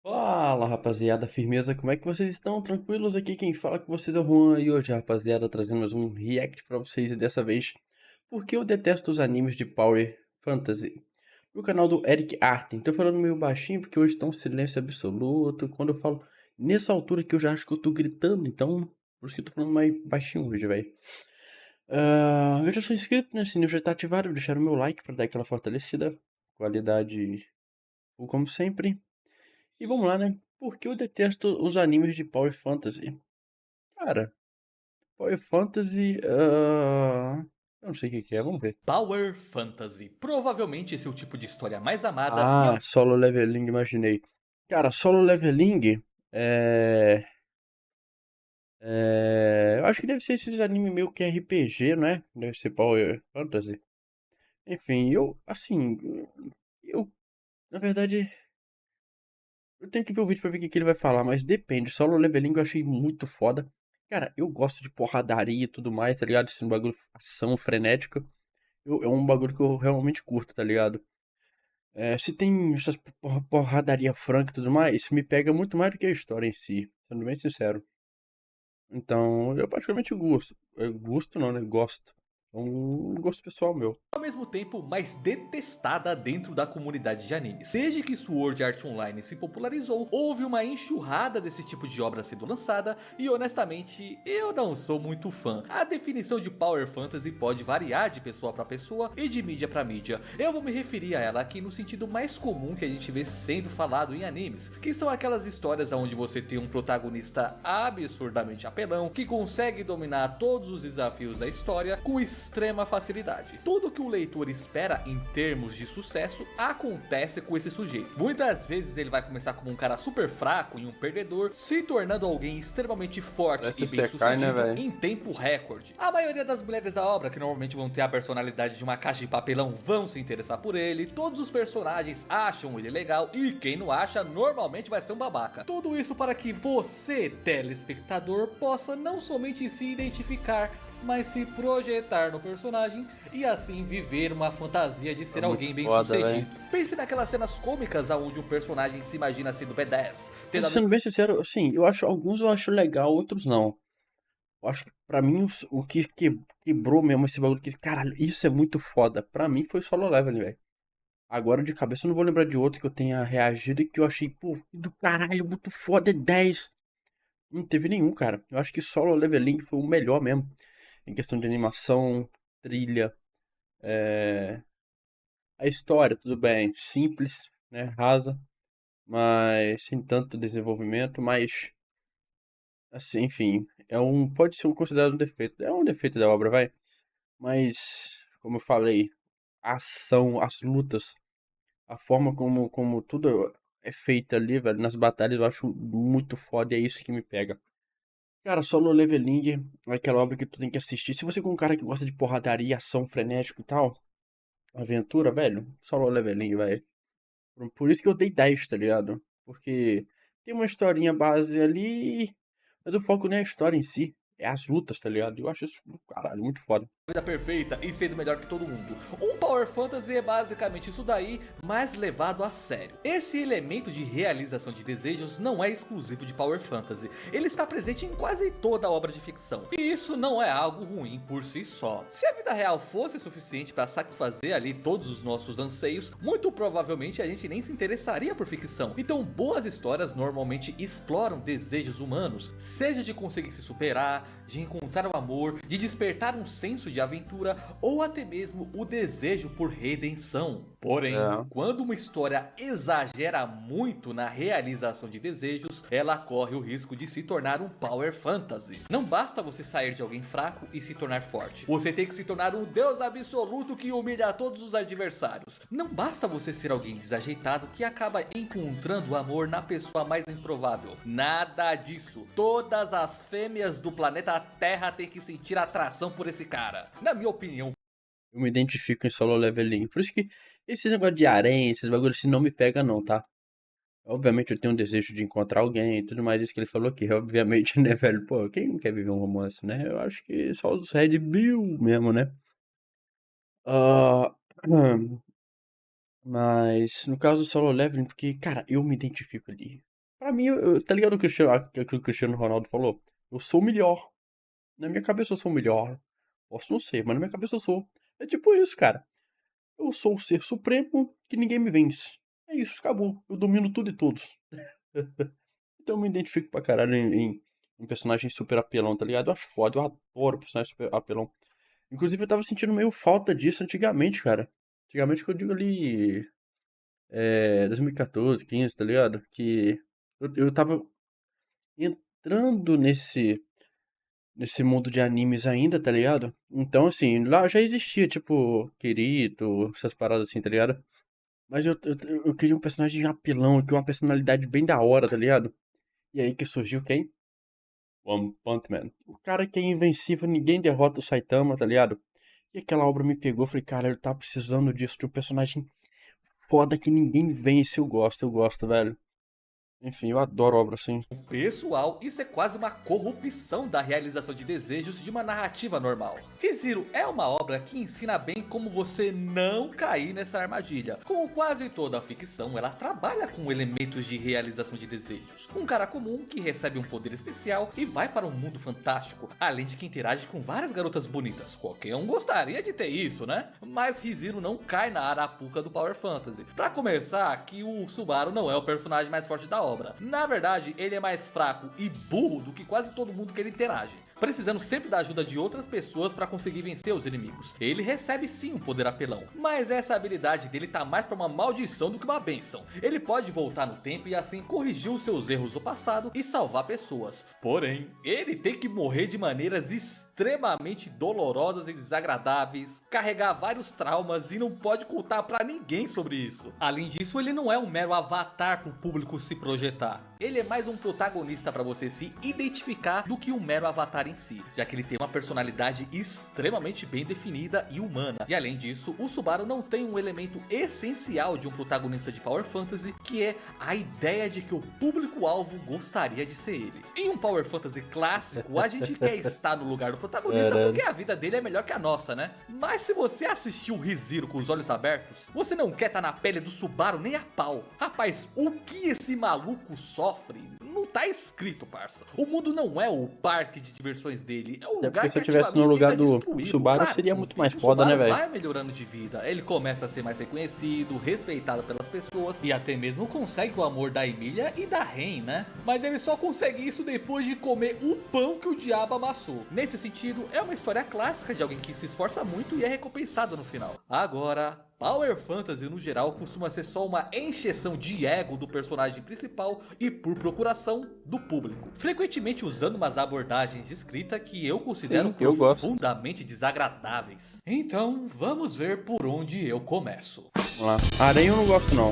Fala rapaziada, firmeza, como é que vocês estão? Tranquilos? Aqui quem fala com vocês é o Juan e hoje rapaziada trazendo mais um react pra vocês e dessa vez porque eu detesto os animes de Power Fantasy. No canal do Eric Arten, tô falando meio baixinho porque hoje tá um silêncio absoluto, quando eu falo nessa altura que eu já acho que eu tô gritando, então por isso que eu tô falando mais baixinho hoje, velho. Eu já sou inscrito, né? O sininho já tá ativado, deixar o meu like pra dar aquela fortalecida, qualidade como sempre. E vamos lá, né? Porque eu detesto os animes de Power Fantasy. Cara, Power Fantasy. Eu não sei o que que é, vamos ver. Power Fantasy. Provavelmente esse é o tipo de história mais amada e Ah, Solo Leveling, imaginei. Cara, Solo Leveling é. Eu acho que deve ser esses animes meio que RPG, não é? Deve ser Power Fantasy. Enfim, eu, assim. Eu, na verdade. Eu tenho que ver o vídeo pra ver o que que ele vai falar, mas depende. Solo Leveling eu achei muito foda. Cara, eu gosto de porradaria e tudo mais, tá ligado? Esse bagulho, ação frenética. É um bagulho que eu realmente curto, tá ligado? Se tem essas porradaria franca e tudo mais, isso me pega muito mais do que a história em si, sendo bem sincero. Então, eu praticamente gosto. Eu gosto não, né? Gosto. É um gosto pessoal meu. ao mesmo tempo mais detestada dentro da comunidade de animes. Desde que Sword Art Online se popularizou, houve uma enxurrada desse tipo de obra sendo lançada e honestamente eu não sou muito fã. A definição de Power Fantasy pode variar de pessoa para pessoa e de mídia para mídia. Eu vou me referir a ela aqui no sentido mais comum que a gente vê sendo falado em animes, que são aquelas histórias onde você tem um protagonista absurdamente apelão que consegue dominar todos os desafios da história com extrema facilidade. Tudo que o leitor espera em termos de sucesso acontece com esse sujeito. Muitas vezes ele vai começar como um cara super fraco e um perdedor, se tornando alguém extremamente forte Parece e bem Sekai, né, sucedido velho? em tempo recorde. A maioria das mulheres da obra, que normalmente vão ter a personalidade de uma caixa de papelão, vão se interessar por ele. Todos os personagens acham ele legal e quem não acha normalmente vai ser um babaca. Tudo isso para que você, telespectador, possa não somente se identificar, mas se projetar no personagem e assim viver uma fantasia de É ser muito alguém bem foda, velho. sucedido. Pense naquelas cenas cômicas onde um personagem se imagina sendo B10, Mas tendo a sendo bem sincero, assim, alguns eu acho legal, outros não. Eu acho que pra mim o que quebrou mesmo esse bagulho que, caralho, isso é muito foda. Pra mim foi Solo Leveling, velho. Agora de cabeça eu não vou lembrar de outro que eu tenha reagido e que eu achei, pô, do caralho, muito foda, é 10. Não teve nenhum, cara. Eu acho que Solo Leveling foi o melhor mesmo. Em questão de animação, trilha, é... a história, tudo bem, simples, né, rasa, mas sem tanto desenvolvimento, mas assim, enfim, pode ser considerado um defeito. É um defeito da obra, vai. Mas, como eu falei, a ação, as lutas, a forma como tudo é feito ali, velho, nas batalhas eu acho muito foda e é isso que me pega. Cara, Solo Leveling é aquela obra que tu tem que assistir. Se você é um cara que gosta de porradaria, ação frenético e tal, aventura, velho, Solo Leveling, velho. Por isso que eu dei 10, tá ligado? Porque tem uma historinha base ali, mas o foco não é a história em si, é as lutas, tá ligado? Eu acho isso, caralho, muito foda. vida perfeita e sendo melhor que todo mundo. Um Power Fantasy é basicamente isso daí, mas levado a sério. Esse elemento de realização de desejos não é exclusivo de Power Fantasy, ele está presente em quase toda obra de ficção. E isso não é algo ruim por si só. Se a vida real fosse suficiente para satisfazer ali todos os nossos anseios, muito provavelmente a gente nem se interessaria por ficção. Então boas histórias normalmente exploram desejos humanos, seja de conseguir se superar, de encontrar o amor, de despertar um senso de aventura ou até mesmo o desejo por redenção. Porém, É. quando uma história exagera muito na realização de desejos, ela corre o risco de se tornar um Power Fantasy. Não basta você sair de alguém fraco e se tornar forte. Você tem que se tornar um deus absoluto que humilha todos os adversários. Não basta você ser alguém desajeitado que acaba encontrando o amor na pessoa mais improvável. Nada disso. Todas as fêmeas do planeta Terra têm que sentir atração por esse cara. Na minha opinião. Eu me identifico em Solo Leveling. Por isso que esse negócio de harém, esses bagulhos assim não me pega não, tá? Obviamente eu tenho um desejo de encontrar alguém e tudo mais, isso que ele falou aqui. Obviamente, né, velho? Pô, quem não quer viver um romance, né? Eu acho que só os Red Bill mesmo, né? Ah, mas no caso do Solo Leveling, porque, cara, eu me identifico ali. Pra mim, tá ligado o que o Cristiano Ronaldo falou? Eu sou o melhor. Na minha cabeça eu sou o melhor. Posso não ser, mas na minha cabeça eu sou. É tipo isso, cara. Eu sou o ser supremo que ninguém me vence. É isso, acabou. Eu domino tudo e todos. Então eu me identifico pra caralho em personagem super apelão, tá ligado? Eu acho foda, eu adoro personagem super apelão. Inclusive eu tava sentindo meio falta disso antigamente, cara. Antigamente que eu digo ali. 2014, 15, tá ligado? Que eu tava entrando nesse mundo de animes ainda, tá ligado? Então, assim, lá já existia, tipo, Kirito, essas paradas assim, tá ligado? Mas eu queria um personagem apelão, que uma personalidade bem da hora, tá ligado? E aí que surgiu quem? One Punch Man. O cara que é invencível, ninguém derrota o Saitama, tá ligado? E aquela obra me pegou, eu falei, cara, eu tava precisando disso, de um personagem foda que ninguém vence, eu gosto, velho. Enfim, eu adoro obra assim. Pessoal, isso é quase uma corrupção da realização de desejos de uma narrativa normal. ReZero é uma obra que ensina bem como você não cair nessa armadilha. Como quase toda a ficção, ela trabalha com elementos de realização de desejos. Um cara comum que recebe um poder especial e vai para um mundo fantástico, além de que interage com várias garotas bonitas. Qualquer um gostaria de ter isso, né? Mas ReZero não cai na arapuca do Power Fantasy. Pra começar, que o Subaru não é o personagem mais forte da obra. Na verdade, ele é mais fraco e burro do que quase todo mundo que ele interage, precisando sempre da ajuda de outras pessoas para conseguir vencer os inimigos. Ele recebe sim um poder apelão, mas essa habilidade dele tá mais para uma maldição do que uma benção. Ele pode voltar no tempo e assim corrigir os seus erros do passado e salvar pessoas. Porém, ele tem que morrer de maneiras extremamente dolorosas e desagradáveis, carregar vários traumas e não pode contar pra ninguém sobre isso. Além disso, ele não é um mero avatar pro público se projetar. Ele é mais um protagonista pra você se identificar do que um mero avatar em si, já que ele tem uma personalidade extremamente bem definida e humana. E além disso, o Subaru não tem um elemento essencial de um protagonista de Power Fantasy, que é a ideia de que o público-alvo gostaria de ser ele. Em um Power Fantasy clássico, a gente quer estar no lugar do protagonista porque a vida dele é melhor que a nossa, né? Mas se você assistiu o ReZero com os olhos abertos, você não quer estar na pele do Subaru nem a pau. Rapaz, o que esse maluco sofre não tá escrito, parça. O mundo não é o parque de diversões dele, é um lugar que se eu tivesse no lugar do Subaru, claro, seria muito mais foda, né, velho? vai melhorando de vida, ele começa a ser mais reconhecido, respeitado pelas pessoas e até mesmo consegue o amor da Emilia e da Ren, né? Mas ele só consegue isso depois de comer o pão que o diabo amassou. Nesse sentido, é uma história clássica de alguém que se esforça muito e é recompensado no final. Agora, Power Fantasy no geral costuma ser só uma encheção de ego do personagem principal e por procuração do público, frequentemente usando umas abordagens de escrita que eu considero profundamente desagradáveis. Então vamos ver por onde eu começo. Vamos lá. Aranha eu não gosto não.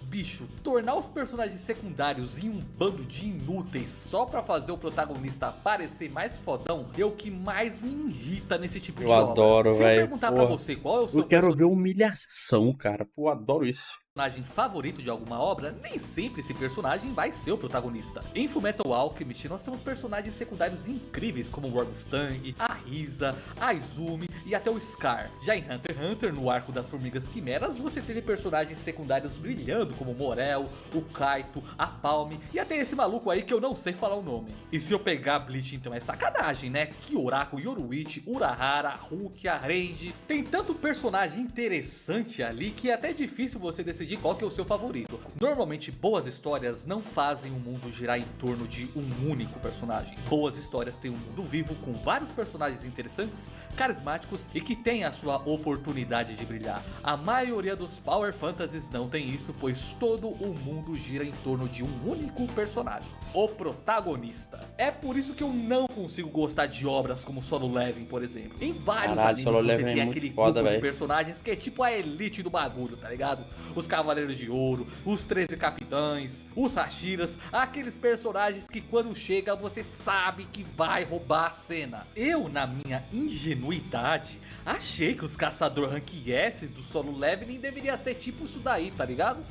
Bicho, tornar os personagens secundários em um bando de inúteis só pra fazer o protagonista parecer mais fodão é o que mais me irrita nesse tipo de obra. Eu adoro, velho. Se eu perguntar pra você qual é o seu Eu quero ver humilhação, cara. Pô, eu adoro isso. Personagem favorito de alguma obra, nem sempre esse personagem vai ser o protagonista. Em Fullmetal Alchemist nós temos personagens secundários incríveis como o Wormstang, a Risa, a Izumi e até o Scar. Já em Hunter x Hunter, no arco das Formigas Quimeras, você teve personagens secundários brilhando como o Morel, o Kaito, a Palme e até esse maluco aí que eu não sei falar o nome. E se eu pegar Bleach então é sacanagem, né? Kyoraku, Yoruichi, Urahara, Rukia, Range, tem tanto personagem interessante ali que é até difícil você decidir qual que é o seu favorito. Normalmente boas histórias não fazem o mundo girar em torno de um único personagem. Boas histórias têm um mundo vivo com vários personagens interessantes, carismáticos e que têm a sua oportunidade de brilhar. A maioria dos Power Fantasies não tem isso, pois todo o mundo gira em torno de um único personagem, o protagonista. É por isso que eu não consigo gostar de obras como Solo Leveling, por exemplo. Em vários animes você tem aquele grupo de personagens que é tipo a elite do bagulho, tá ligado? Os Cavaleiros de Ouro, os 13 Capitães, os Hashiras, aqueles personagens que quando chega você sabe que vai roubar a cena. Eu, na minha ingenuidade, achei que os Caçador Rank S do Solo Leveling deveria ser tipo isso daí, tá ligado?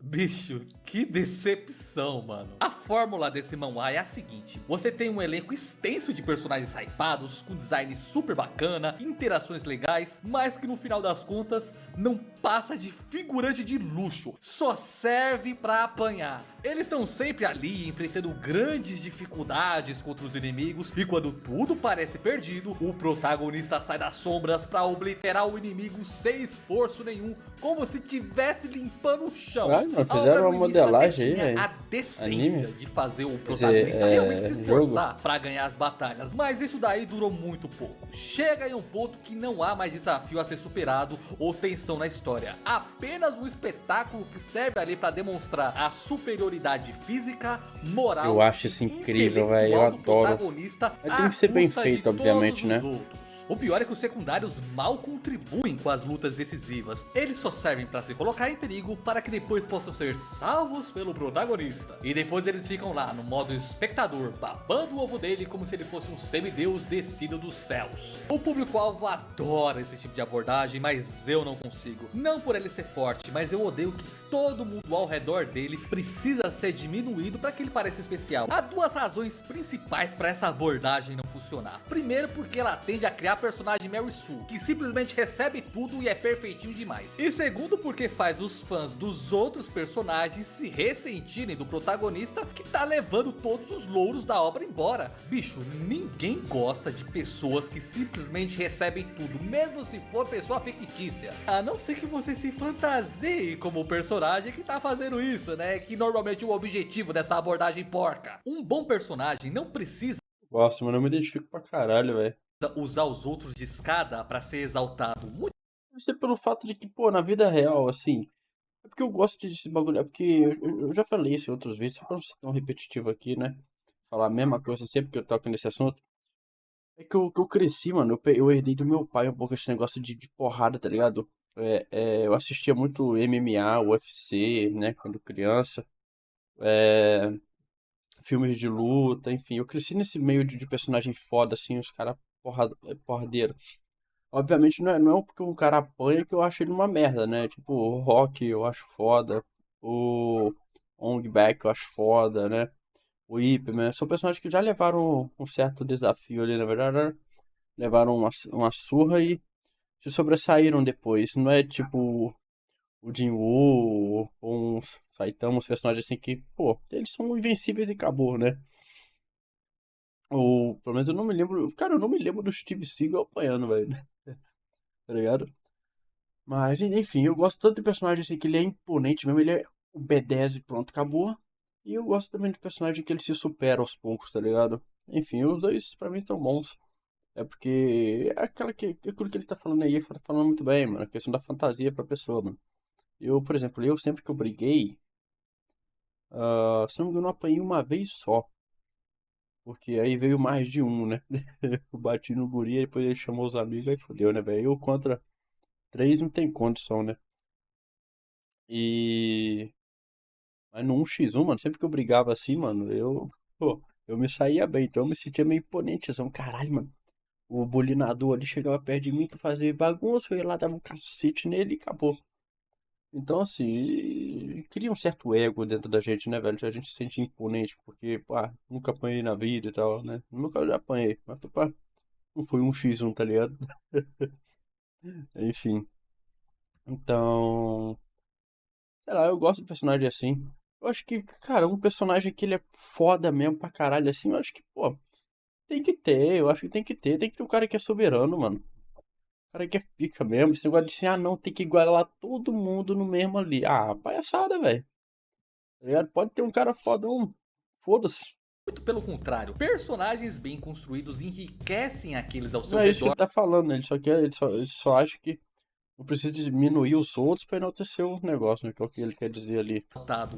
Bicho, que decepção, mano. A fórmula desse manhwa é a seguinte: você tem um elenco extenso de personagens hypados, com design super bacana, interações legais, mas que no final das contas não passa de figurante de luxo, só serve pra apanhar. Eles estão sempre ali enfrentando grandes dificuldades contra os inimigos, e quando tudo parece perdido, o protagonista sai das sombras pra obliterar o inimigo sem esforço nenhum, como se estivesse limpando o chão. Não, fizeram uma modelagem aí, velho. A decência Anime? de fazer o protagonista realmente se jogo? esforçar pra ganhar as batalhas, mas isso daí durou muito pouco. Chega em um ponto que não há mais desafio a ser superado ou tensão na história, apenas um espetáculo que serve ali pra demonstrar a superioridade física, moral, Eu acho isso incrível, velho. Eu adoro. protagonista. Mas tem que ser bem feito, obviamente, né? O pior é que os secundários mal contribuem com as lutas decisivas. Eles só servem pra se colocar em perigo para que depois possam ser salvos pelo protagonista. E depois eles ficam lá no modo espectador, babando o ovo dele como se ele fosse um semideus descido dos céus. O público-alvo adora esse tipo de abordagem, mas eu não consigo. Não por ele ser forte, mas eu odeio que todo mundo ao redor dele precisa ser diminuído para que ele pareça especial. Há duas razões principais para essa abordagem não funcionar. Primeiro, porque ela tende a criar a personagem Mary Sue, que simplesmente recebe tudo e é perfeitinho demais. E segundo, porque faz os fãs dos outros personagens se ressentirem do protagonista, que tá levando todos os louros da obra embora. Bicho, ninguém gosta de pessoas que simplesmente recebem tudo, mesmo se for pessoa fictícia. A não ser que você se fantasie como o personagem que tá fazendo isso, né? Que normalmente é o objetivo dessa abordagem porca. Um bom personagem não precisa Gosto, mas não me identifico pra caralho, velho. usar os outros de escada pra ser exaltado. Muito Deve ser pelo fato de que, pô, na vida real, assim. É porque eu gosto desse bagulho. É porque eu já falei isso em outros vídeos, só pra não ser tão repetitivo aqui, né? Falar a mesma coisa sempre que eu toco nesse assunto. É que eu cresci, mano. Eu herdei do meu pai um pouco esse negócio de porrada, tá ligado? Eu assistia muito MMA, UFC, né? Quando criança. É, filmes de luta, enfim. Eu cresci nesse meio de personagem foda, assim, os caras porradeiro. Obviamente não é porque um cara apanha que eu acho ele uma merda, né? Tipo, o Rock eu acho foda. O Ong Bak eu acho foda, né? O Ip Man. São personagens que já levaram um certo desafio ali, na verdade, né? Levaram uma surra e se sobressaíram depois. Não é tipo o Jinwoo ou uns Saitama, uns personagens assim que, pô, eles são invencíveis e acabou, né? Ou, pelo menos eu não me lembro. Cara, eu não me lembro do Steve Seagal apanhando, velho. Tá ligado? Mas, enfim, eu gosto tanto de personagem assim que ele é imponente mesmo, ele é o B10 e pronto, acabou. E eu gosto também de personagem que ele se supera aos poucos, tá ligado? Enfim, os dois pra mim estão bons. É porque é aquilo que ele tá falando aí, tá falando muito bem, mano. A questão da fantasia pra pessoa, mano. Eu, por exemplo, eu sempre que eu briguei, se não me engano, eu apanhei uma vez só. Porque aí veio mais de um, né? Eu bati no guri, aí depois ele chamou os amigos, aí fodeu, né, velho? Eu contra três não tem condição, né? E. Mas no 1x1, mano, sempre que eu brigava assim, mano, eu me saía bem, então eu me sentia meio imponentezão. Caralho, mano. O bulinador ali chegava perto de mim pra fazer bagunça, eu ia lá, dava um cacete nele e acabou. Então, assim, cria um certo ego dentro da gente, né, velho? A gente se sente imponente, porque, pá, nunca apanhei na vida e tal, né? No meu caso, eu já apanhei, mas, pá, não foi 1x1, tá ligado? Enfim. Então, sei lá, eu gosto de personagem assim. Eu acho que, cara, um personagem que ele é foda mesmo pra caralho assim, eu acho que, pô, tem que ter, eu acho que tem que ter. Tem que ter um cara que é soberano, mano. Um cara que é pica mesmo. Esse negócio de assim, ah não, tem que igualar todo mundo no mesmo ali. Ah, palhaçada, velho. Tá ligado? Pode ter um cara fodão. Foda-se. Muito pelo contrário, personagens bem construídos enriquecem aqueles ao seu Não é isso que redor. ele tá falando, né? Ele só acha que não precisa diminuir os outros pra enaltecer o negócio, né? Que é o que ele quer dizer ali.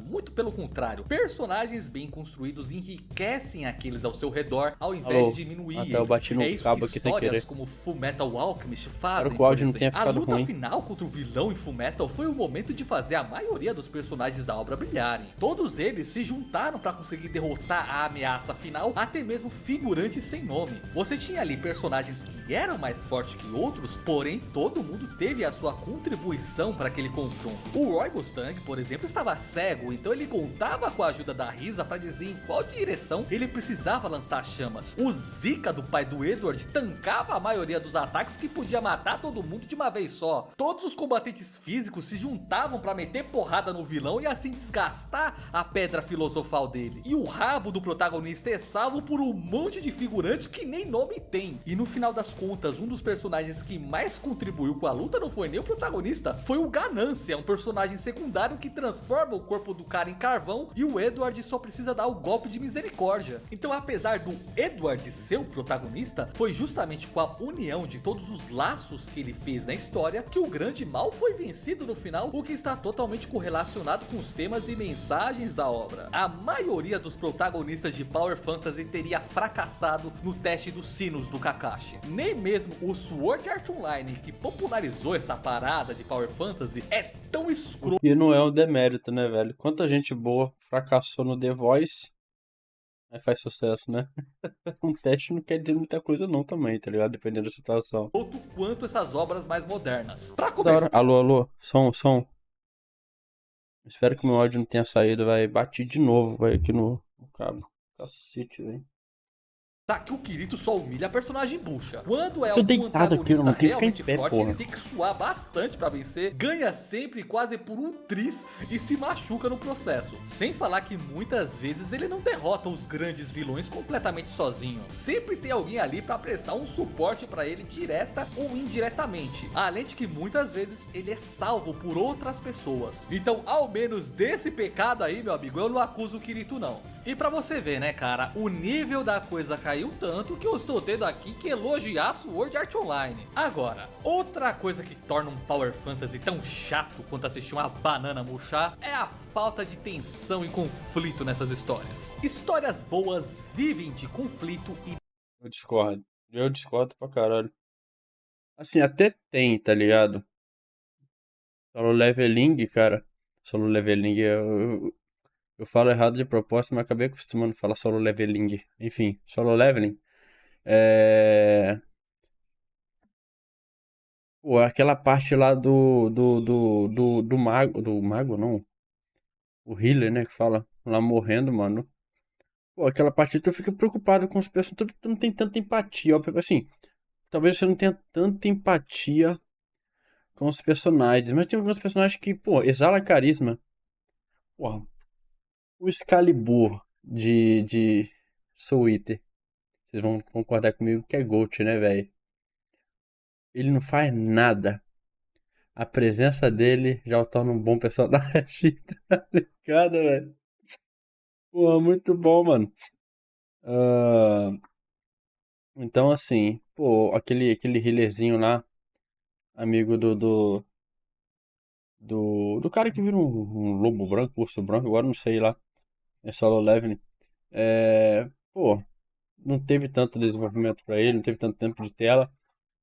Muito pelo contrário, personagens bem construídos enriquecem aqueles ao seu redor ao invés Alô? de diminuir Até eu eles. bati no É isso cabo que aqui sem histórias querer. como Fullmetal Alchemist fazem. Espero que o áudio por não tenha exemplo. ficado A luta ruim. final contra o vilão em Fullmetal foi o momento de fazer a maioria dos personagens da obra brilharem. Todos eles se juntaram para conseguir derrotar a ameaça final, até mesmo figurantes sem nome. Você tinha ali personagens que eram mais fortes que outros, porém todo mundo teve a sua contribuição para aquele confronto. O Roy Mustang, por exemplo, estava cego, então ele contava com a ajuda da Risa para dizer em qual direção ele precisava lançar chamas. O Zika do pai do Edward tancava a maioria dos ataques que podia matar todo mundo de uma vez só. Todos os combatentes físicos se juntavam para meter porrada no vilão e assim desgastar a pedra filosofal dele. E o rabo do protagonista é salvo por um monte de figurante que nem nome tem. E no final das contas, um dos personagens que mais contribuiu com a luta não foi nem o protagonista, foi o Ganância, um personagem secundário que transforma o corpo do cara em carvão e o Edward só precisa dar o golpe de misericórdia. Então, apesar do Edward ser o protagonista, foi justamente com a união de todos os laços que ele fez na história que o grande mal foi vencido no final, o que está totalmente correlacionado com os temas e mensagens da obra. A maioria dos protagonistas de Power Fantasy teria fracassado no teste dos sinos do Kakashi. Nem mesmo o Sword Art Online, que popularizou essa parada de Power Fantasy, é tão escroto. E não é um demérito, né, velho? Quanta gente boa fracassou no The Voice, aí faz sucesso, né? Um teste não quer dizer muita coisa não também, tá ligado? Dependendo da situação. Quanto essas obras mais modernas. Pra Da começar... hora. Alô, som. Espero que o meu áudio não tenha saído, vai. Bati de novo, vai, aqui no cabo. Cacete, velho. Tá que o Kirito só humilha a personagem bucha. Quando é Tô um deitado aqui, eu não tenho que ficar em realmente pé, forte, porra. ele tem que suar bastante pra vencer, ganha sempre quase por um tris e se machuca no processo. Sem falar que muitas vezes ele não derrota os grandes vilões completamente sozinho. Sempre tem alguém ali pra prestar um suporte pra ele direta ou indiretamente. Além de que muitas vezes ele é salvo por outras pessoas. Então, ao menos desse pecado aí, meu amigo, eu não acuso o Kirito não. E pra você ver, né, cara, o nível da coisa caiu tanto que eu estou tendo aqui que elogiar Sword Art Online. Agora, outra coisa que torna um Power Fantasy tão chato quanto assistir uma banana murchar é a falta de tensão e conflito nessas histórias. Histórias boas vivem de conflito e... Eu discordo pra caralho. Assim, até tem, tá ligado? Solo leveling, cara. Solo leveling, eu falo errado de propósito, mas acabei acostumando a falar solo leveling. Enfim, solo leveling. Pô, aquela parte lá do mago. Do mago, não. O healer, né? Que fala. Lá morrendo, mano. Pô, aquela parte tu fica preocupado com as pessoas. Tu não tem tanta empatia. Óbvio, assim, talvez você não tenha tanta empatia com os personagens. Mas tem alguns personagens que, pô, exala carisma. Porra. O Excalibur de Soul Eater. Vocês vão concordar comigo que é GOAT, né, velho? Ele não faz nada. A presença dele já o torna um bom personagem. Tá ligado, velho? Pô, muito bom, mano. Então, assim, pô, aquele healerzinho lá, amigo do cara que vira um lobo branco, urso branco, agora não sei lá. É Solo Leveling. Pô, não teve tanto desenvolvimento pra ele, não teve tanto tempo de tela.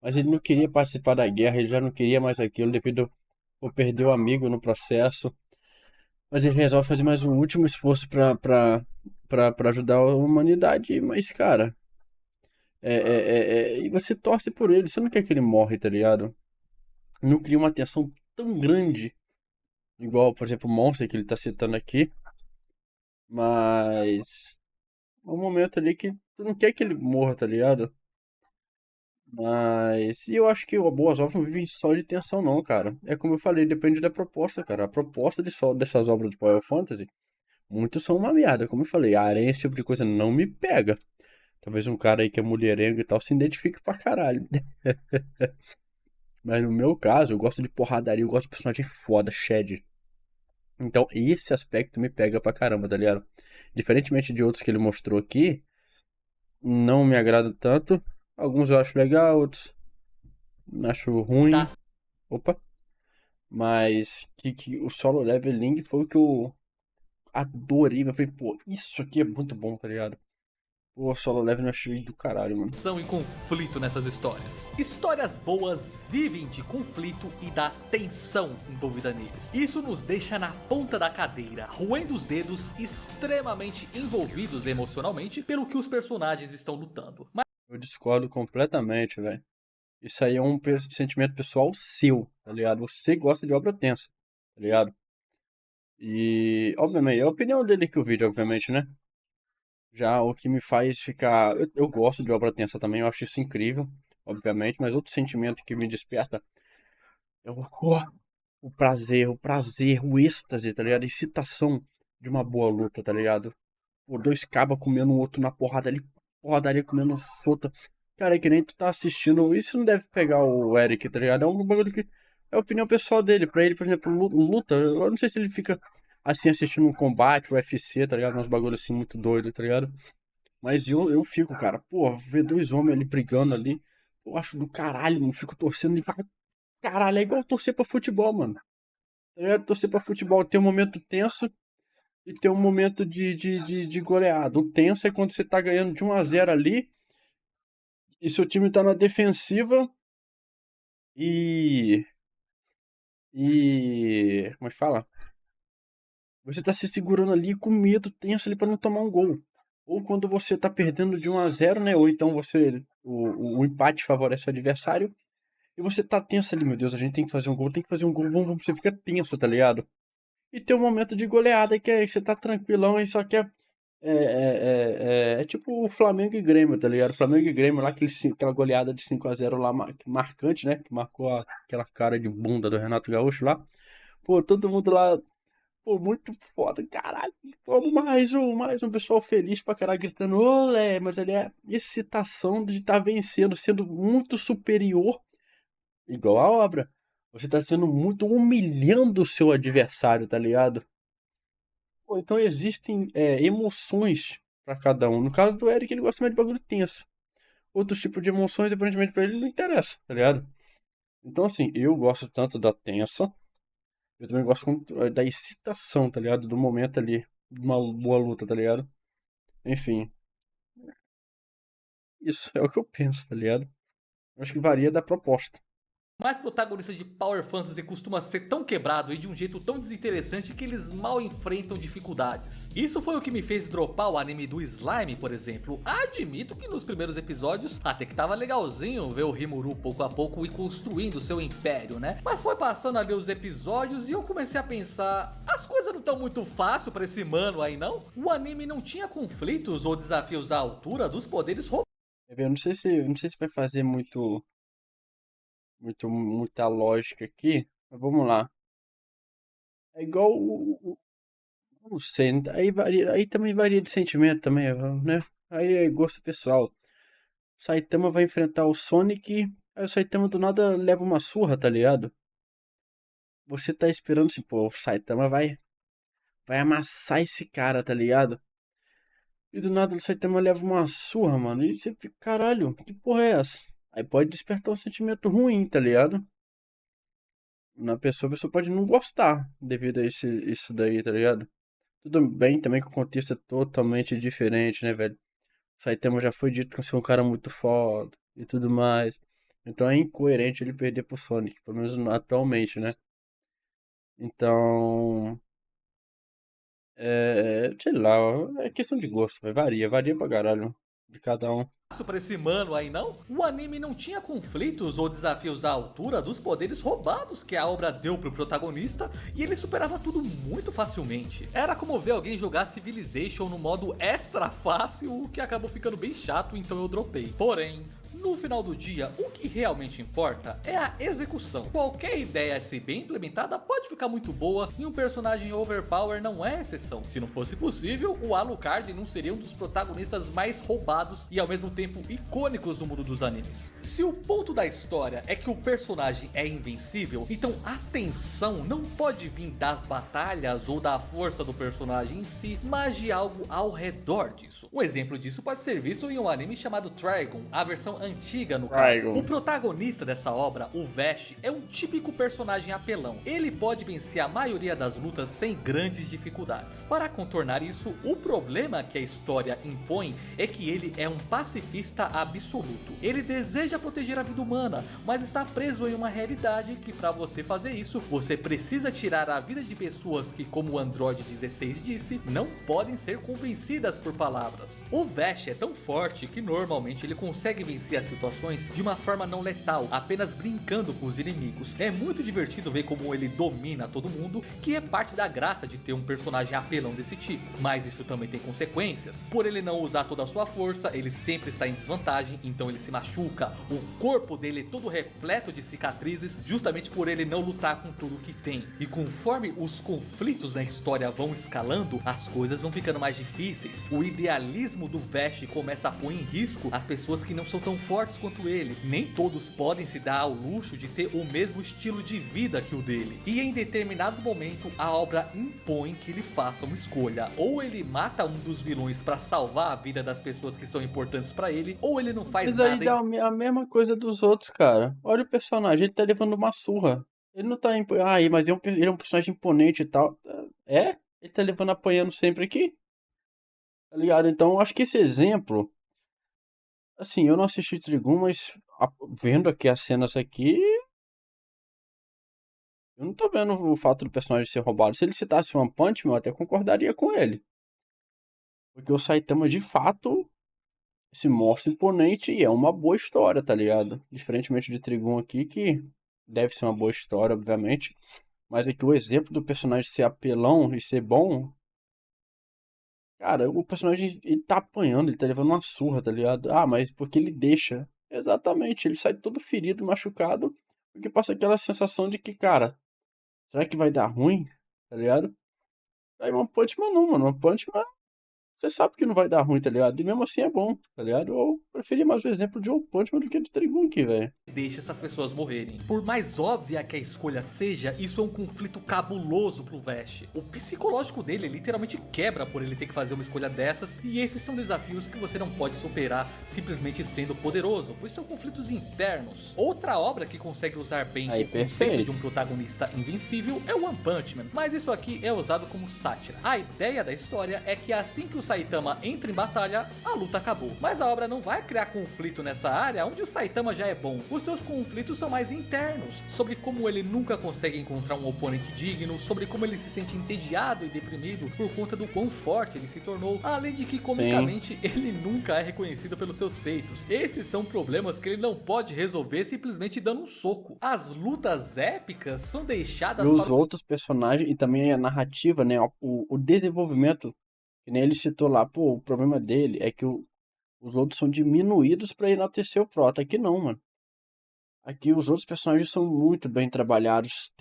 Mas ele não queria participar da guerra, ele já não queria mais aquilo devido a perder o amigo no processo. Mas ele resolve fazer mais um último esforço pra ajudar a humanidade. Mas, cara, e você torce por ele, você não quer que ele morre, tá ligado? Não cria uma tensão tão grande, igual, por exemplo, o Monster que ele tá citando aqui. Mas é um momento ali que tu não quer que ele morra, tá ligado? Mas e eu acho que boas obras não vivem só de tensão, não, cara. É como eu falei, depende da proposta, cara. A proposta dessas obras de Power Fantasy, muitos são uma merda. Como eu falei, a aranha, esse tipo de coisa não me pega. Talvez um cara aí que é mulherengo e tal se identifique pra caralho. Mas no meu caso, eu gosto de porradaria, eu gosto de personagem foda, Shed. Então esse aspecto me pega pra caramba, tá ligado? Diferentemente de outros que ele mostrou aqui, não me agrada tanto. Alguns eu acho legal, outros acho ruim. Tá. Opa. Mas que o solo leveling foi o que eu adorei. Eu falei, pô, isso aqui é muito bom, tá ligado? Pô, solo leveling eu achei do caralho, mano. Tensão e conflito nessas histórias. Histórias boas vivem de conflito e da tensão envolvida neles. Isso nos deixa na ponta da cadeira, roendo os dedos, extremamente envolvidos emocionalmente pelo que os personagens estão lutando. Eu discordo completamente, velho. Isso aí é um sentimento pessoal seu, tá ligado? Você gosta de obra tensa, tá ligado? E, obviamente, é a opinião dele que o vídeo, obviamente, né? Já o que me faz ficar. Eu gosto de obra tensa também, eu acho isso incrível, obviamente, mas outro sentimento que me desperta é o prazer, o êxtase, tá ligado? A excitação de uma boa luta, tá ligado? Pô, dois cabas comendo um outro na porrada ali, porradaria comendo solta. Cara, é que nem tu tá assistindo. Isso não deve pegar o Eric, tá ligado? É um bagulho que. É a opinião pessoal dele. Pra ele, por exemplo, luta. Eu não sei se ele fica assim assistindo um combate, o UFC, tá ligado? Uns bagulhos assim muito doido, tá ligado? Mas eu fico, cara, pô, ver dois homens ali brigando ali. Eu acho do caralho, mano. Fico torcendo e vai. Caralho, é igual torcer pra futebol, mano. Tá ligado? Torcer pra futebol tem um momento tenso e tem um momento de goleada. O tenso é quando você tá ganhando de 1-0 ali e seu time tá na defensiva e. E. Como é que fala? Você tá se segurando ali com medo, tenso ali pra não tomar um gol. Ou quando você tá perdendo de 1-0, né? Ou então você. O empate favorece o adversário. E você tá tenso ali, meu Deus, a gente tem que fazer um gol, tem que fazer um gol, vamos, você fica tenso, tá ligado? E tem um momento de goleada que é que você tá tranquilão e só quer. É tipo o Flamengo e Grêmio, tá ligado? Flamengo e Grêmio lá, aquela goleada de 5-0 lá, marcante, né? Que marcou aquela cara de bunda do Renato Gaúcho lá. Pô, todo mundo lá, pô, muito foda, caralho. Vamos mais um pessoal feliz pra caralho, gritando, olé, mas ali é excitação de estar vencendo, sendo muito superior, igual a obra. Você tá sendo muito humilhando o seu adversário, tá ligado? Pô, então existem emoções pra cada um. No caso do Eric, ele gosta mais de bagulho tenso. Outros tipos de emoções, aparentemente, pra ele não interessa, tá ligado? Então, assim, eu gosto tanto da tensa, eu também gosto muito, da excitação, tá ligado? Do momento ali, de uma boa luta, tá ligado? Enfim, isso é o que eu penso, tá ligado? Eu acho que varia da proposta. Mas protagonista de Power Fantasy costuma ser tão quebrado e de um jeito tão desinteressante que eles mal enfrentam dificuldades. Isso foi o que me fez dropar o anime do Slime, por exemplo. Admito que nos primeiros episódios até que tava legalzinho ver o Rimuru pouco a pouco e construindo seu império, né? Mas foi passando ali os episódios e eu comecei a pensar, as coisas não tão muito fácil pra esse mano aí não? O anime não tinha conflitos ou desafios à altura dos poderes roubados. Eu não sei se vai fazer muita lógica aqui, mas vamos lá. É igual não sei, aí varia, aí também varia de sentimento também, né? Aí é gosto pessoal. O Saitama vai enfrentar o Sonic, aí o Saitama do nada leva uma surra, tá ligado? Você tá esperando assim, pô, o Saitama vai amassar esse cara, tá ligado? E do nada o Saitama leva uma surra, mano. E você fica, caralho, que porra é essa? Aí pode despertar um sentimento ruim, tá ligado? Na pessoa, a pessoa pode não gostar devido a isso daí, tá ligado? Tudo bem também que o contexto é totalmente diferente, né, velho? O Saitama já foi dito que é um cara muito foda e tudo mais. Então é incoerente ele perder pro Sonic, pelo menos atualmente, né? Então, sei lá, é questão de gosto, véio. Varia pra caralho de cada um. Pra esse mano aí não? O anime não tinha conflitos ou desafios à altura dos poderes roubados que a obra deu pro protagonista e ele superava tudo muito facilmente. Era como ver alguém jogar Civilization no modo extra fácil, o que acabou ficando bem chato, então eu dropei. Porém, no final do dia, o que realmente importa é a execução. Qualquer ideia se bem implementada pode ficar muito boa e um personagem overpower não é exceção. Se não fosse possível, o Alucard não seria um dos protagonistas mais roubados e ao mesmo tempo icônicos do mundo dos animes. Se o ponto da história é que o personagem é invencível, então a tensão não pode vir das batalhas ou da força do personagem em si, mas de algo ao redor disso. Um exemplo disso pode ser visto em um anime chamado Trigun, a versão antiga no caso. Trigun. O protagonista dessa obra, o Vash, é um típico personagem apelão. Ele pode vencer a maioria das lutas sem grandes dificuldades. Para contornar isso, o problema que a história impõe é que ele é um pacifista absoluto. Ele deseja proteger a vida humana, mas está preso em uma realidade que para você fazer isso, você precisa tirar a vida de pessoas que, como o Android 16 disse, não podem ser convencidas por palavras. O Vash é tão forte que normalmente ele consegue vencer gerencia as situações de uma forma não letal, apenas brincando com os inimigos. É muito divertido ver como ele domina todo mundo, que é parte da graça de ter um personagem apelão desse tipo. Mas isso também tem consequências. Por ele não usar toda a sua força, ele sempre está em desvantagem, então ele se machuca. O corpo dele é todo repleto de cicatrizes, justamente por ele não lutar com tudo que tem. E conforme os conflitos na história vão escalando, as coisas vão ficando mais difíceis. O idealismo do Vashj começa a pôr em risco as pessoas que não são tão fortes quanto ele. Nem todos podem se dar ao luxo de ter o mesmo estilo de vida que o dele. E em determinado momento, a obra impõe que ele faça uma escolha. Ou ele mata um dos vilões para salvar a vida das pessoas que são importantes para ele, ou ele não faz Mas nada. aí dá a mesma coisa dos outros, cara. Olha o personagem, ele tá levando uma surra. Ele não tá. Mas ele é um personagem imponente e tal. É? Ele tá levando apanhando sempre aqui? Tá ligado? Então, eu acho que esse exemplo. Assim, eu não assisti Trigun, mas vendo aqui as cenas aqui. Eu não tô vendo o fato do personagem ser roubado. Se ele citasse One Punch Man, eu até concordaria com ele. Porque o Saitama, de fato, se mostra imponente e é uma boa história, tá ligado? Diferentemente de Trigun aqui, que deve ser uma boa história, obviamente. Mas aqui o exemplo do personagem ser apelão e ser bom. Cara, o personagem, ele tá apanhando, ele tá levando uma surra, tá ligado? Ah, mas porque ele deixa. Exatamente, ele sai todo ferido, machucado. Porque passa aquela sensação de que, cara, será que vai dar ruim? Tá ligado? Aí One Punch Man não, mano. One Punch Man, você sabe que não vai dar ruim, tá ligado? E mesmo assim é bom, tá ligado? Eu preferia mais o exemplo de One Punch Man do que de Trigun aqui, velho. Deixa essas pessoas morrerem. Por mais óbvia que a escolha seja, isso é um conflito cabuloso pro Vashj. O psicológico dele literalmente quebra por ele ter que fazer uma escolha dessas, e esses são desafios que você não pode superar simplesmente sendo poderoso, pois são conflitos internos. Outra obra que consegue usar bem Aí, o conceito de um protagonista invencível é o One Punch Man, mas isso aqui é usado como sátira. A ideia da história é que assim que o Saitama entra em batalha, a luta acabou. Mas a obra não vai criar conflito nessa área onde o Saitama já é bom. Os seus conflitos são mais internos, sobre como ele nunca consegue encontrar um oponente digno, sobre como ele se sente entediado e deprimido por conta do quão forte ele se tornou, além de que comicamente ele nunca é reconhecido pelos seus feitos. Esses são problemas que ele não pode resolver simplesmente dando um soco. As lutas épicas são deixadas E os para outros personagens, e também a narrativa, né? O desenvolvimento, que nem ele citou lá, pô, o problema dele é que os outros são diminuídos pra enaltecer o prota. Aqui não, mano. Aqui os outros personagens são muito bem trabalhados.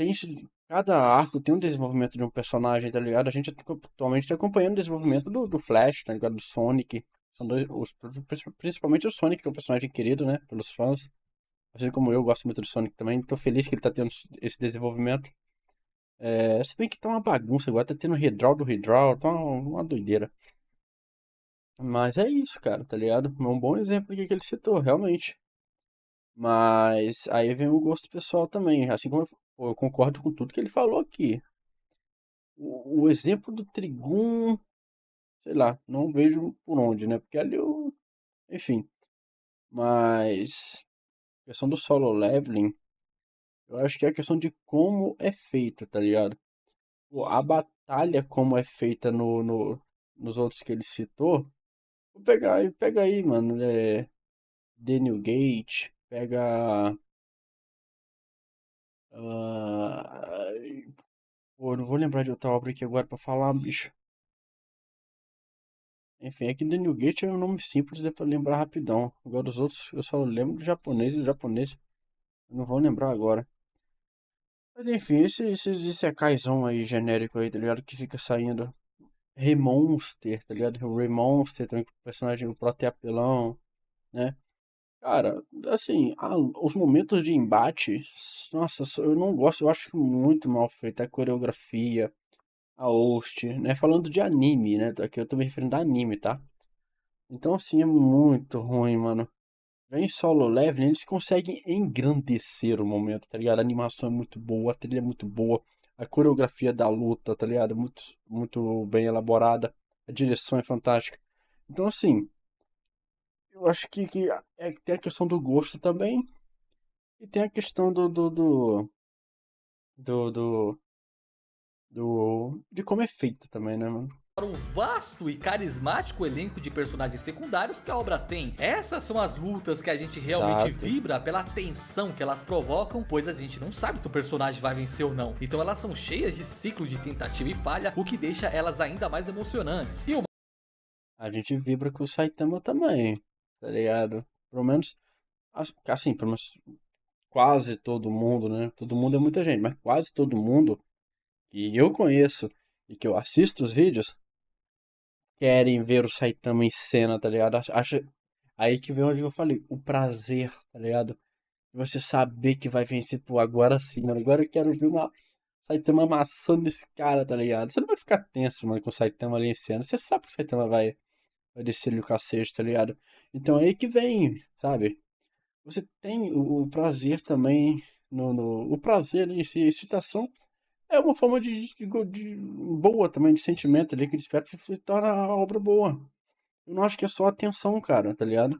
Cada arco tem um desenvolvimento de um personagem, tá ligado? A gente atualmente tá acompanhando o desenvolvimento do Flash, tá ligado? Do Sonic. São principalmente o Sonic, que é um personagem querido, né? Pelos fãs. Assim como eu gosto muito do Sonic também. Tô feliz que ele tá tendo esse desenvolvimento. Se bem que tá uma bagunça agora, tá tendo redraw do redraw, tá uma doideira. Mas é isso, cara, tá ligado? É um bom exemplo aqui que ele citou, realmente. Mas aí vem o gosto pessoal também. Assim como eu concordo com tudo que ele falou aqui. O exemplo do Trigun, sei lá, não vejo por onde, né? Porque ali eu. Enfim. Mas. A questão do solo leveling, eu acho que é a questão de como é feito, tá ligado? Pô, a batalha, como é feita nos outros que ele citou. Pega aí, mano. Daniel Gate, pega. ah, Pô, eu não vou lembrar de outra obra aqui agora pra falar, bicho. Enfim, é que Daniel Gate é um nome simples, dá pra lembrar rapidão. Agora os outros eu só lembro do japonês e o japonês eu não vou lembrar agora. Mas enfim, esses Isekaizão aí genérico aí, tá ligado? Que fica saindo. Remonster, tá ligado? O Remonster também, com o personagem, o Prote apelão, né? Cara, assim, os momentos de embate, nossa, eu não gosto, eu acho muito mal feita a coreografia, a host, né? Falando de anime, né? Aqui eu tô me referindo a anime, tá? Então, assim, é muito ruim, mano. Vem Solo Leveling, eles conseguem engrandecer o momento, tá ligado? A animação é muito boa, a trilha é muito boa, a coreografia da luta, tá ligado? Muito, muito bem elaborada, a direção é fantástica. Então, assim, eu acho que tem a questão do gosto também, e tem a questão do de como é feito também, né, mano? Para o vasto e carismático elenco de personagens secundários que a obra tem. Essas são as lutas que a gente realmente Exato. vibra pela tensão que elas provocam, pois a gente não sabe se o personagem vai vencer ou não. Então elas são cheias de ciclo de tentativa e falha, o que deixa elas ainda mais emocionantes. E o A gente vibra com o Saitama também, tá ligado? Pelo menos, assim, pelo menos quase todo mundo, né? Todo mundo é muita gente, mas quase todo mundo que eu conheço e que eu assisto os vídeos querem ver o Saitama em cena, tá ligado? Acha. Aí que vem onde eu falei, o prazer, tá ligado? Você saber que vai vencer, pô, agora sim, mano. Agora eu quero ver uma Saitama amassando esse cara, tá ligado? Você não vai ficar tenso, mano, com o Saitama ali em cena. Você sabe que o Saitama vai descer ali o cacete, tá ligado? Então aí que vem, sabe? Você tem o prazer também o prazer ali, excitação é uma forma de boa também, de sentimento ali que desperta e se torna a obra boa. Eu não acho que é só atenção, cara, tá ligado?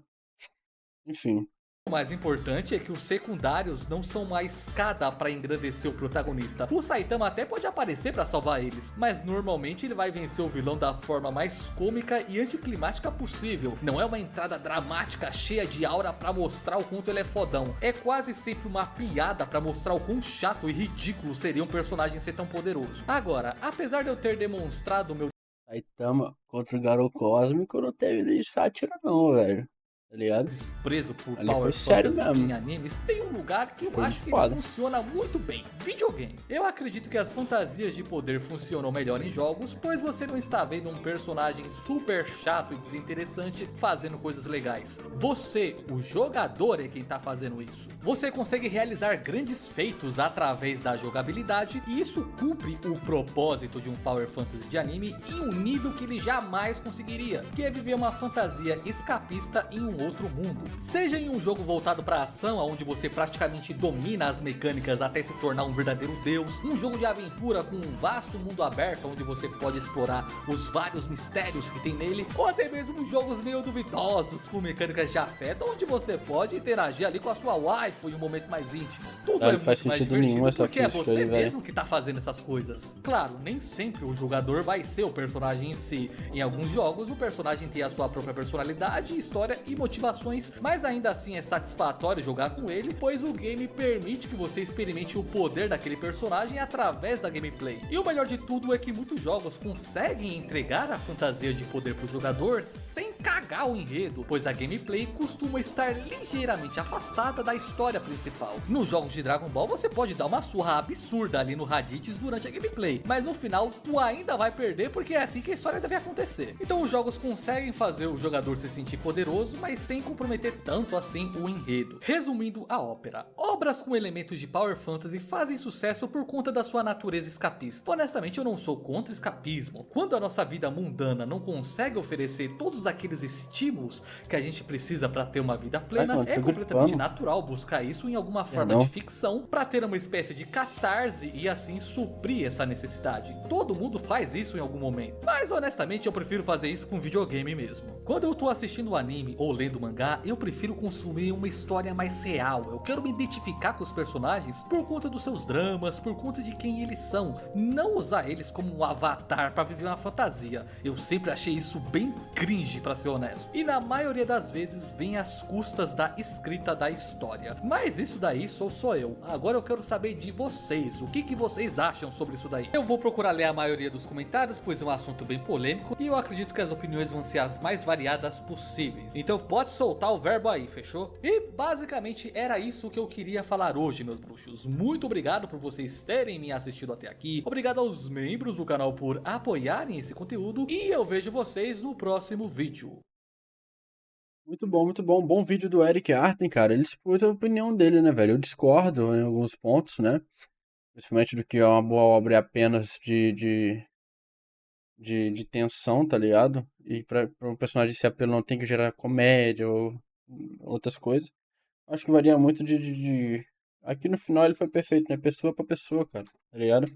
Enfim. mais importante é que os secundários não são uma escada para engrandecer o protagonista. O Saitama até pode aparecer para salvar eles, mas normalmente ele vai vencer o vilão da forma mais cômica e anticlimática possível. Não é uma entrada dramática cheia de aura para mostrar o quanto ele é fodão. É quase sempre uma piada para mostrar o quão chato e ridículo seria um personagem ser tão poderoso. Agora, apesar de eu ter demonstrado meu Saitama contra o Garou Cósmico não teve nem sátira não, velho. Tá ligado? desprezo por Ali Power foi sério Fantasy em mesmo. animes, tem um lugar que eu Foi acho muito que ele foda. funciona muito bem: videogame. Eu acredito que as fantasias de poder funcionam melhor em jogos, pois você não está vendo um personagem super chato e desinteressante fazendo coisas legais. Você, o jogador, é quem está fazendo isso. Você consegue realizar grandes feitos através da jogabilidade, e isso cumpre o propósito de um Power Fantasy de anime em um nível que ele jamais conseguiria, que é viver uma fantasia escapista em um outro mundo. Seja em um jogo voltado para ação, onde você praticamente domina as mecânicas até se tornar um verdadeiro deus, um jogo de aventura com um vasto mundo aberto onde você pode explorar os vários mistérios que tem nele, ou até mesmo jogos meio duvidosos com mecânicas de afeto, onde você pode interagir ali com a sua waifu em um momento mais íntimo. Tudo Cara, é não faz muito mais sentido nenhum divertido essa porque é física você aí, velho. mesmo que tá fazendo essas coisas. Claro, nem sempre o jogador vai ser o personagem em si. Em alguns jogos, o personagem tem a sua própria personalidade, história e motivações, mas ainda assim é satisfatório jogar com ele, pois o game permite que você experimente o poder daquele personagem através da gameplay. E o melhor de tudo é que muitos jogos conseguem entregar a fantasia de poder pro jogador sem cagar o enredo, pois a gameplay costuma estar ligeiramente afastada da história principal. Nos jogos de Dragon Ball você pode dar uma surra absurda ali no Raditz durante a gameplay, mas no final tu ainda vai perder porque é assim que a história deve acontecer. Então os jogos conseguem fazer o jogador se sentir poderoso, mas sem comprometer tanto assim o enredo. Resumindo a ópera, obras com elementos de Power Fantasy fazem sucesso por conta da sua natureza escapista. Honestamente eu não sou contra escapismo. Quando a nossa vida mundana não consegue oferecer todos aqueles estímulos que a gente precisa para ter uma vida Ai, plena, mano, é tô completamente gripando. natural buscar isso em alguma forma de Perdão. ficção para ter uma espécie de catarse e assim suprir essa necessidade. Todo mundo faz isso em algum momento, mas honestamente eu prefiro fazer isso com videogame mesmo. Quando eu tô assistindo anime ou lendo mangá, eu prefiro consumir uma história mais real. Eu quero me identificar com os personagens por conta dos seus dramas, por conta de quem eles são, não usar eles como um avatar para viver uma fantasia. Eu sempre achei isso bem cringe, para ser honesto, e na maioria das vezes vem às custas da escrita da história. Mas isso daí sou só eu. Agora eu quero saber de vocês, o que vocês acham sobre isso daí. Eu vou procurar ler a maioria dos comentários, pois é um assunto bem polêmico e eu acredito que as opiniões vão ser as mais variadas possíveis. Então pode soltar o verbo aí, fechou? E basicamente era isso que eu queria falar hoje, meus bruxos. Muito obrigado por vocês terem me assistido até aqui. Obrigado aos membros do canal por apoiarem esse conteúdo e eu vejo vocês no próximo vídeo. Muito bom, muito bom. Bom vídeo do Eric Arten, cara. Ele expôs a opinião dele, né, velho? Eu discordo em alguns pontos, né? Principalmente do que é uma boa obra é apenas de tensão, tá ligado? E pra um personagem ser apelo não tem que gerar comédia ou outras coisas. Acho que varia muito Aqui no final ele foi perfeito, né? Pessoa pra pessoa, cara, tá ligado?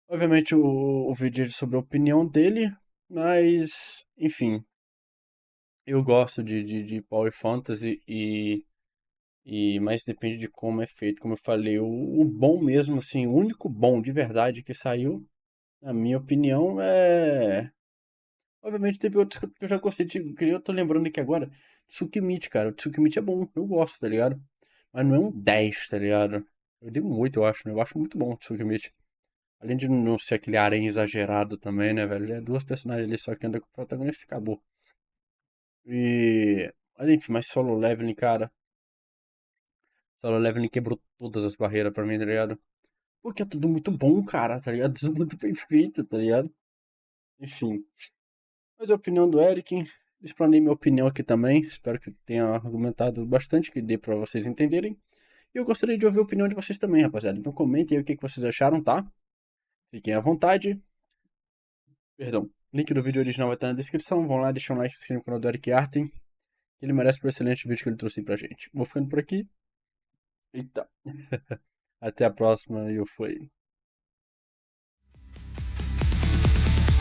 Obviamente o vídeo é sobre a opinião dele, mas, enfim, eu gosto de Power Fantasy Mas depende de como é feito. Como eu falei, o bom mesmo, assim, o único bom de verdade que saiu, na minha opinião, é. Obviamente teve outros que eu já gostei de. Que eu tô lembrando aqui agora. Tsukimichi, cara. O Tsukimichi é bom, eu gosto, tá ligado? Mas não é um 10, tá ligado? Eu dei um 8, eu acho, né? Eu acho muito bom o Tsukimichi. Além de não ser aquele aranha exagerado também, né, velho? É duas personagens ali só que anda com o protagonista e acabou. Mas enfim, mas Solo Leveling, cara. Solo Leveling quebrou todas as barreiras pra mim, tá ligado? Porque é tudo muito bom, cara, tá ligado? Tudo muito bem feito, tá ligado? Enfim. Mas a opinião do Eric. Explanei minha opinião aqui também. Espero que tenha argumentado bastante, que dê pra vocês entenderem. E eu gostaria de ouvir a opinião de vocês também, rapaziada. Então comentem aí o que vocês acharam, tá? Fiquem à vontade. Perdão. Link do vídeo original vai estar na descrição. Vão lá, deixam um like, se inscrevam no canal do Eric Arten. Que ele merece por excelente vídeo que ele trouxe pra gente. Vou ficando por aqui. Eita. Até a próxima e eu fui.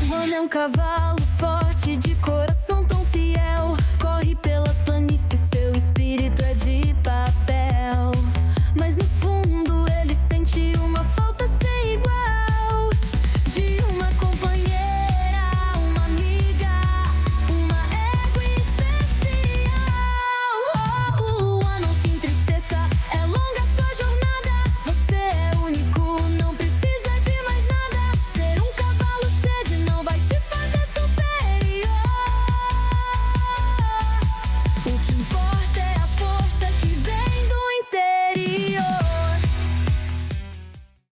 O homem é um cavalo forte de coração